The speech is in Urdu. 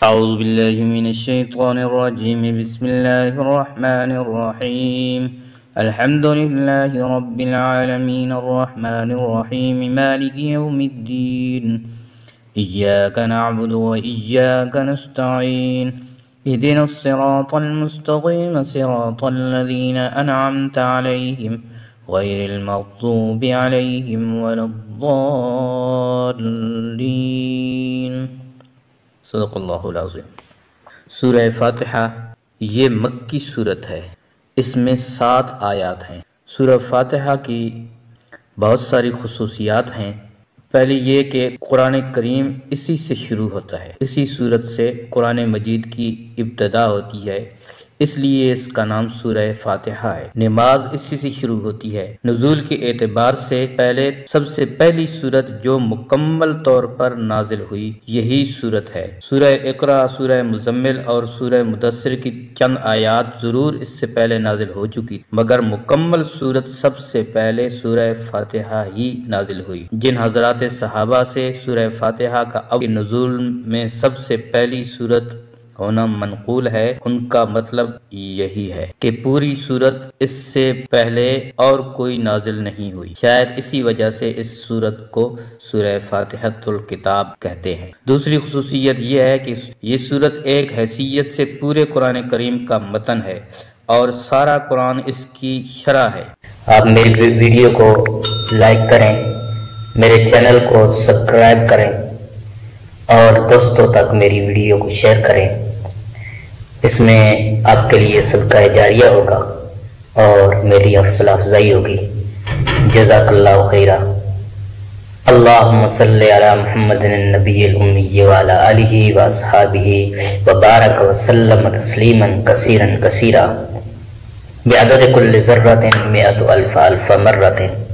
أعوذ بالله من الشيطان الرجيم. بسم الله الرحمن الرحيم. الحمد لله رب العالمين الرحمن الرحيم مالك يوم الدين. إياك نعبد وإياك نستعين. اهدنا الصراط المستقيم صراط الذين أنعمت عليهم غير المغضوب عليهم ولا الضالين. صدق اللہ العظیم۔ سورہ فاتحہ یہ مکی صورت ہے، اس میں 7 آیات ہیں۔ سورہ فاتحہ کی بہت ساری خصوصیات ہیں۔ پہلی یہ کہ قرآن کریم اسی سے شروع ہوتا ہے، اسی صورت سے قرآن مجید کی ابتدا ہوتی ہے، اس لیے اس کا نام سورہ فاتحہ ہے۔ نماز اسی سے شروع ہوتی ہے۔ نزول کے اعتبار سے سب سے پہلی صورت جو مکمل طور پر نازل ہوئی یہی صورت ہے۔ سورہ اقرا، سورہ مزمل اور سورہ مدثر کی چند آیات ضرور اس سے پہلے نازل ہو چکی، مگر مکمل صورت سب سے پہلے سورہ فاتحہ ہی نازل ہوئی۔ جن حضرات صحابہ سے سورہ فاتحہ کا اول نزول میں سب سے پہلی صورت ہونا منقول ہے، ان کا مطلب یہی ہے کہ پوری صورت اس سے پہلے اور کوئی نازل نہیں ہوئی۔ شاید اسی وجہ سے اس صورت کو سورہ فاتحۃ الکتاب کہتے ہیں۔ دوسری خصوصیت یہ ہے کہ یہ صورت ایک حیثیت سے پورے قرآن کریم کا متن ہے اور سارا قرآن اس کی شرح ہے۔ آپ میری ویڈیو کو لائک کریں، میرے چینل کو سبسکرائب کریں اور دوستوں تک میری ویڈیو کو شیئر کریں۔ اس میں آپ کے لیے صدقہ جاریہ ہوگا اور میری حوصلہ افزائی ہوگی۔ جزاک اللہ خیرہ۔ اللہم صلی علی محمد النبی الامی وعلی آلہ واصحابہ وبارک وسلم تسلیما کثیرا کثیرا بعدد کل ذرۃ مئۃ الف الف مرۃ۔